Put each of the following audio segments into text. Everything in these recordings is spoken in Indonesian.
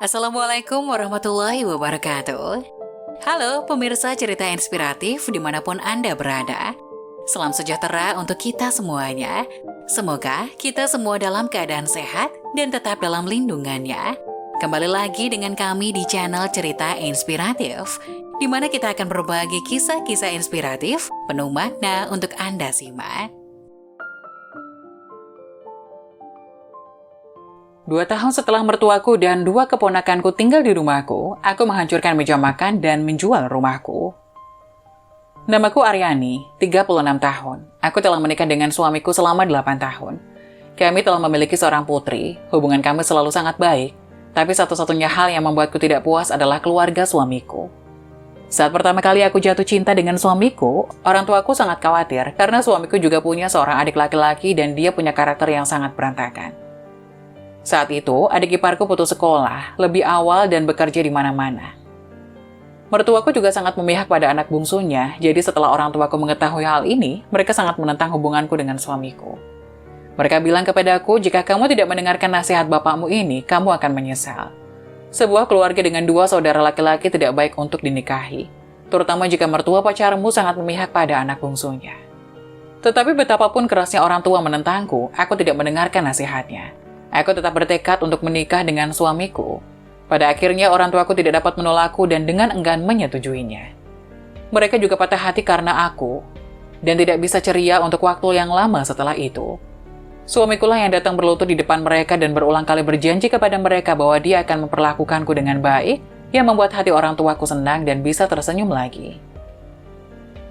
Assalamualaikum warahmatullahi wabarakatuh. Halo pemirsa cerita inspiratif dimanapun Anda berada. Salam sejahtera untuk kita semuanya. Semoga kita semua dalam keadaan sehat dan tetap dalam lindungannya. Kembali lagi dengan kami di channel Cerita Inspiratif, di mana kita akan berbagi kisah-kisah inspiratif penuh makna untuk Anda simak. 2 tahun setelah mertuaku dan 2 keponakanku tinggal di rumahku, aku menghancurkan meja makan dan menjual rumahku. Namaku Aryani, 36 tahun. Aku telah menikah dengan suamiku selama 8 tahun. Kami telah memiliki seorang putri, hubungan kami selalu sangat baik. Tapi satu-satunya hal yang membuatku tidak puas adalah keluarga suamiku. Saat pertama kali aku jatuh cinta dengan suamiku, orang tuaku sangat khawatir karena suamiku juga punya seorang adik laki-laki dan dia punya karakter yang sangat berantakan. Saat itu, adik iparku putus sekolah, lebih awal dan bekerja di mana-mana. Mertuaku juga sangat memihak pada anak bungsunya, jadi setelah orang tuaku mengetahui hal ini, mereka sangat menentang hubunganku dengan suamiku. Mereka bilang kepadaku, jika kamu tidak mendengarkan nasihat bapakmu ini, kamu akan menyesal. Sebuah keluarga dengan 2 saudara laki-laki tidak baik untuk dinikahi, terutama jika mertua pacarmu sangat memihak pada anak bungsunya. Tetapi betapapun kerasnya orang tua menentangku, aku tidak mendengarkan nasihatnya. Aku tetap bertekad untuk menikah dengan suamiku. Pada akhirnya orang tuaku tidak dapat menolakku dan dengan enggan menyetujuinya. Mereka juga patah hati karena aku, dan tidak bisa ceria untuk waktu yang lama setelah itu. Suamikulah yang datang berlutut di depan mereka dan berulang kali berjanji kepada mereka bahwa dia akan memperlakukanku dengan baik, yang membuat hati orang tuaku senang dan bisa tersenyum lagi.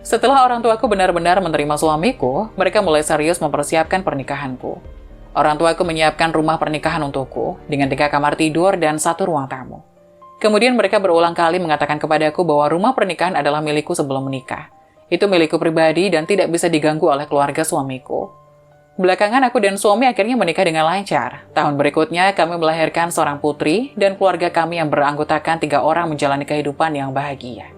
Setelah orang tuaku benar-benar menerima suamiku, mereka mulai serius mempersiapkan pernikahanku. Orang tuaku menyiapkan rumah pernikahan untukku dengan 3 kamar tidur dan 1 ruang tamu. Kemudian mereka berulang kali mengatakan kepadaku bahwa rumah pernikahan adalah milikku sebelum menikah. Itu milikku pribadi dan tidak bisa diganggu oleh keluarga suamiku. Belakangan aku dan suami akhirnya menikah dengan lancar. Tahun berikutnya kami melahirkan seorang putri dan keluarga kami yang beranggotakan 3 orang menjalani kehidupan yang bahagia.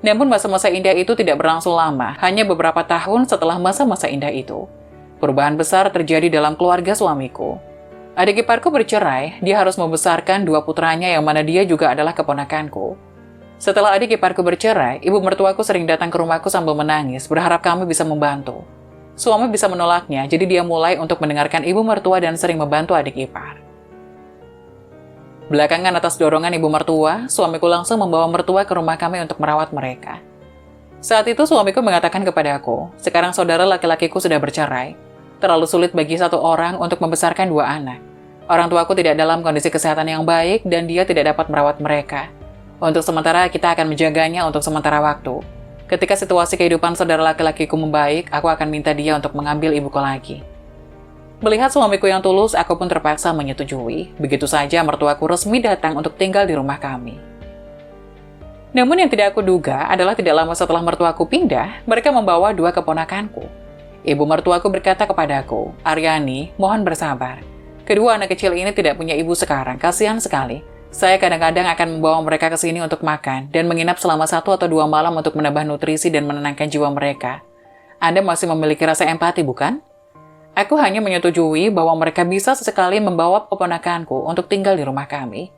Namun masa-masa indah itu tidak berlangsung lama, hanya beberapa tahun setelah masa-masa indah itu. Perubahan besar terjadi dalam keluarga suamiku. Adik iparku bercerai, dia harus membesarkan 2 putranya yang mana dia juga adalah keponakanku. Setelah adik iparku bercerai, ibu mertuaku sering datang ke rumahku sambil menangis, berharap kami bisa membantu. Suami bisa menolaknya, jadi dia mulai untuk mendengarkan ibu mertua dan sering membantu adik ipar. Belakangan atas dorongan ibu mertua, suamiku langsung membawa mertua ke rumah kami untuk merawat mereka. Saat itu suamiku mengatakan kepadaku, sekarang saudara laki-lakiku sudah bercerai. Terlalu sulit bagi 1 orang untuk membesarkan 2 anak. Orang tuaku tidak dalam kondisi kesehatan yang baik dan dia tidak dapat merawat mereka. Untuk sementara kita akan menjaganya untuk sementara waktu. Ketika situasi kehidupan saudara laki-lakiku membaik, aku akan minta dia untuk mengambil ibuku lagi. Melihat suamiku yang tulus, aku pun terpaksa menyetujui. Begitu saja mertuaku resmi datang untuk tinggal di rumah kami. Namun yang tidak aku duga adalah tidak lama setelah mertuaku pindah, mereka membawa 2 keponakanku. Ibu mertuaku berkata kepadaku, Aryani, mohon bersabar. Kedua anak kecil ini tidak punya ibu sekarang, kasihan sekali. Saya kadang-kadang akan membawa mereka ke sini untuk makan dan menginap selama 1 atau 2 malam untuk menambah nutrisi dan menenangkan jiwa mereka. Anda masih memiliki rasa empati, bukan? Aku hanya menyetujui bahwa mereka bisa sesekali membawa keponakanku untuk tinggal di rumah kami.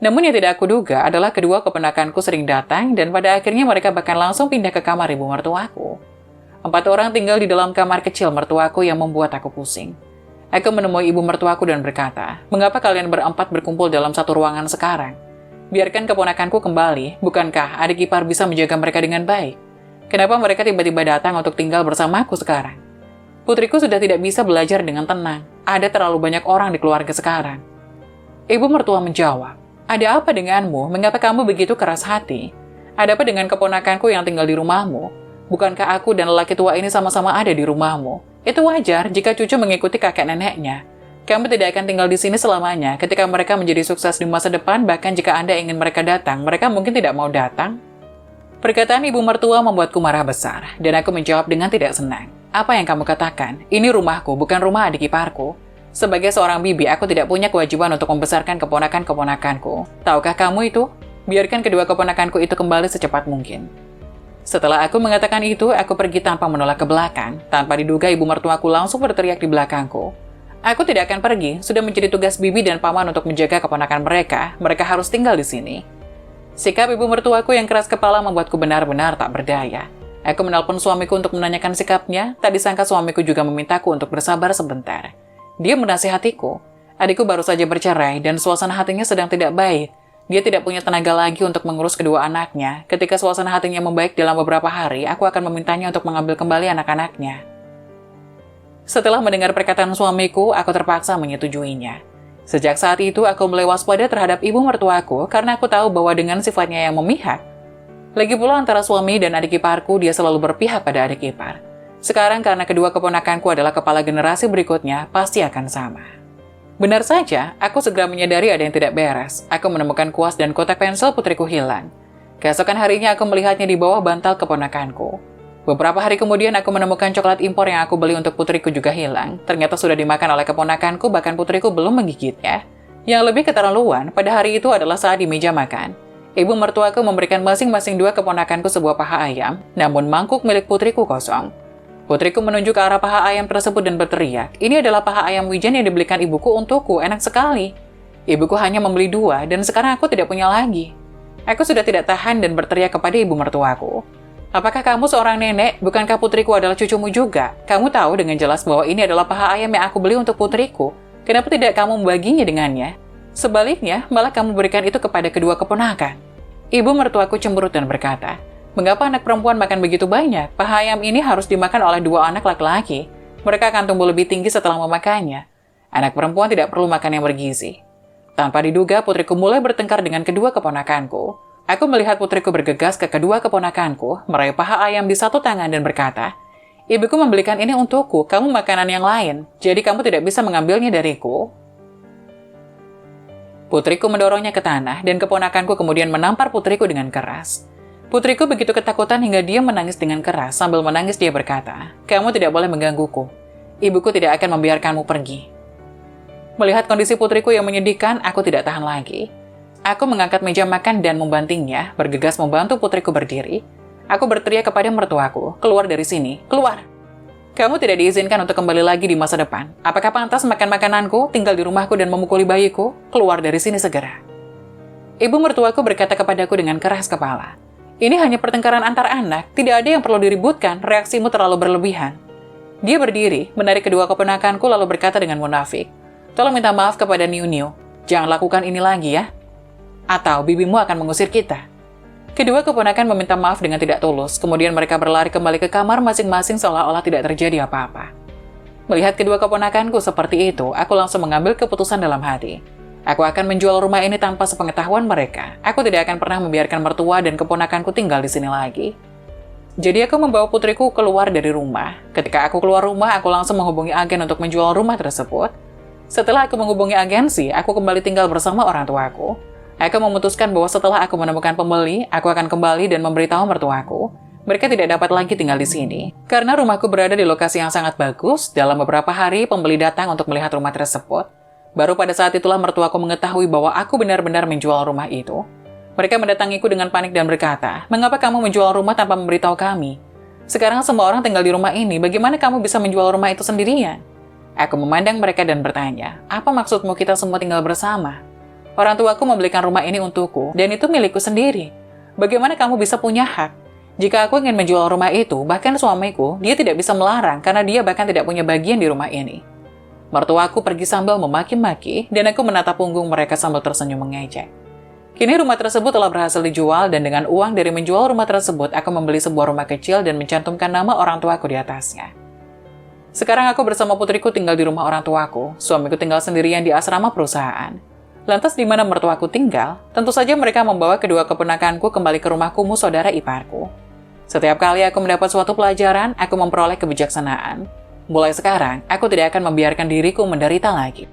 Namun yang tidak aku duga adalah kedua keponakanku sering datang dan pada akhirnya mereka bahkan langsung pindah ke kamar ibu mertuaku. 4 orang tinggal di dalam kamar kecil mertuaku yang membuat aku pusing. Aku menemui ibu mertuaku dan berkata, mengapa kalian berempat berkumpul dalam 1 ruangan sekarang? Biarkan keponakanku kembali, bukankah adik ipar bisa menjaga mereka dengan baik? Kenapa mereka tiba-tiba datang untuk tinggal bersamaku sekarang? Putriku sudah tidak bisa belajar dengan tenang. Ada terlalu banyak orang di keluarga sekarang. Ibu mertua menjawab, ada apa denganmu? Mengapa kamu begitu keras hati? Ada apa dengan keponakanku yang tinggal di rumahmu? Bukankah aku dan lelaki tua ini sama-sama ada di rumahmu? Itu wajar jika cucu mengikuti kakek neneknya. Kamu tidak akan tinggal di sini selamanya. Ketika mereka menjadi sukses di masa depan, bahkan jika Anda ingin mereka datang, mereka mungkin tidak mau datang. Perkataan ibu mertua membuatku marah besar, dan aku menjawab dengan tidak senang. Apa yang kamu katakan? Ini rumahku, bukan rumah adik iparku. Sebagai seorang bibi, aku tidak punya kewajiban untuk membesarkan keponakan-keponakanku. Tahukah kamu itu? Biarkan kedua keponakanku itu kembali secepat mungkin. Setelah aku mengatakan itu, aku pergi tanpa menoleh ke belakang. Tanpa diduga ibu mertuaku langsung berteriak di belakangku. Aku tidak akan pergi, sudah menjadi tugas bibi dan paman untuk menjaga keponakan mereka. Mereka harus tinggal di sini. Sikap ibu mertuaku yang keras kepala membuatku benar-benar tak berdaya. Aku menelpon suamiku untuk menanyakan sikapnya, tak disangka suamiku juga memintaku untuk bersabar sebentar. Dia menasihatiku. Adikku baru saja bercerai dan suasana hatinya sedang tidak baik. Dia tidak punya tenaga lagi untuk mengurus kedua anaknya. Ketika suasana hatinya membaik dalam beberapa hari, aku akan memintanya untuk mengambil kembali anak-anaknya. Setelah mendengar perkataan suamiku, aku terpaksa menyetujuinya. Sejak saat itu, aku mulai waspada terhadap ibu mertuaku karena aku tahu bahwa dengan sifatnya yang memihak. Lagi pula antara suami dan adik iparku, dia selalu berpihak pada adik ipar. Sekarang karena kedua keponakanku adalah kepala generasi berikutnya, pasti akan sama. Benar saja, aku segera menyadari ada yang tidak beres. Aku menemukan kuas dan kotak pensil putriku hilang. Keesokan harinya aku melihatnya di bawah bantal keponakanku. Beberapa hari kemudian aku menemukan coklat impor yang aku beli untuk putriku juga hilang. Ternyata sudah dimakan oleh keponakanku, bahkan putriku belum menggigitnya. Yang lebih keterlaluan, pada hari itu adalah saat di meja makan. Ibu mertuaku memberikan masing-masing dua keponakanku sebuah paha ayam, namun mangkuk milik putriku kosong. Putriku menunjuk ke arah paha ayam tersebut dan berteriak, "Ini adalah paha ayam wijen yang dibelikan ibuku untukku, enak sekali. Ibuku hanya membeli dua, dan sekarang aku tidak punya lagi." Aku sudah tidak tahan dan berteriak kepada ibu mertuaku. "Apakah kamu seorang nenek? Bukankah putriku adalah cucumu juga? Kamu tahu dengan jelas bahwa ini adalah paha ayam yang aku beli untuk putriku. Kenapa tidak kamu membaginya dengannya? Sebaliknya, malah kamu berikan itu kepada kedua keponakan." Ibu mertuaku cemberut dan berkata, "Mengapa anak perempuan makan begitu banyak? Paha ayam ini harus dimakan oleh dua anak laki-laki. Mereka akan tumbuh lebih tinggi setelah memakannya. Anak perempuan tidak perlu makan yang bergizi." Tanpa diduga, putriku mulai bertengkar dengan kedua keponakanku. Aku melihat putriku bergegas ke kedua keponakanku, meraih paha ayam di satu tangan dan berkata, "Ibuku membelikan ini untukku, kamu makanan yang lain, jadi kamu tidak bisa mengambilnya dariku." Putriku mendorongnya ke tanah, dan keponakanku kemudian menampar putriku dengan keras. Putriku begitu ketakutan hingga dia menangis dengan keras. Sambil menangis dia berkata, "Kamu tidak boleh menggangguku. Ibuku tidak akan membiarkanmu pergi." Melihat kondisi putriku yang menyedihkan, aku tidak tahan lagi. Aku mengangkat meja makan dan membantingnya, bergegas membantu putriku berdiri. Aku berteriak kepada mertuaku, "Keluar dari sini, keluar! Kamu tidak diizinkan untuk kembali lagi di masa depan. Apakah pantas makan makananku, tinggal di rumahku dan memukuli bayiku? Keluar dari sini segera." Ibu mertuaku berkata kepadaku dengan keras kepala, "Ini hanya pertengkaran antar anak, tidak ada yang perlu diributkan, reaksimu terlalu berlebihan." Dia berdiri, menarik kedua keponakanku lalu berkata dengan munafik, "Tolong minta maaf kepada Niu-Niu, jangan lakukan ini lagi ya, atau bibimu akan mengusir kita." Kedua keponakan meminta maaf dengan tidak tulus, kemudian mereka berlari kembali ke kamar masing-masing seolah-olah tidak terjadi apa-apa. Melihat kedua keponakanku seperti itu, aku langsung mengambil keputusan dalam hati. Aku akan menjual rumah ini tanpa sepengetahuan mereka. Aku tidak akan pernah membiarkan mertua dan keponakanku tinggal di sini lagi. Jadi aku membawa putriku keluar dari rumah. Ketika aku keluar rumah, aku langsung menghubungi agen untuk menjual rumah tersebut. Setelah aku menghubungi agensi, aku kembali tinggal bersama orang tuaku. Aku memutuskan bahwa setelah aku menemukan pembeli, aku akan kembali dan memberitahu mertuaku. Mereka tidak dapat lagi tinggal di sini. Karena rumahku berada di lokasi yang sangat bagus, dalam beberapa hari pembeli datang untuk melihat rumah tersebut. Baru pada saat itulah mertuaku mengetahui bahwa aku benar-benar menjual rumah itu. Mereka mendatangiku dengan panik dan berkata, "Mengapa kamu menjual rumah tanpa memberitahu kami? Sekarang semua orang tinggal di rumah ini, bagaimana kamu bisa menjual rumah itu sendirian?" Aku memandang mereka dan bertanya, "Apa maksudmu kita semua tinggal bersama? Orang tuaku membelikan rumah ini untukku, dan itu milikku sendiri. Bagaimana kamu bisa punya hak? Jika aku ingin menjual rumah itu, bahkan suamiku, dia tidak bisa melarang karena dia bahkan tidak punya bagian di rumah ini." Mertuaku pergi sambil memaki-maki, dan aku menatap punggung mereka sambil tersenyum mengejek. Kini rumah tersebut telah berhasil dijual, dan dengan uang dari menjual rumah tersebut, aku membeli sebuah rumah kecil dan mencantumkan nama orang tuaku di atasnya. Sekarang aku bersama putriku tinggal di rumah orang tuaku, suamiku tinggal sendirian di asrama perusahaan. Lantas di mana mertuaku tinggal? Tentu saja mereka membawa kedua keponakanku kembali ke rumah kumuh saudara iparku. Setiap kali aku mendapat suatu pelajaran, aku memperoleh kebijaksanaan. Mulai sekarang, aku tidak akan membiarkan diriku menderita lagi.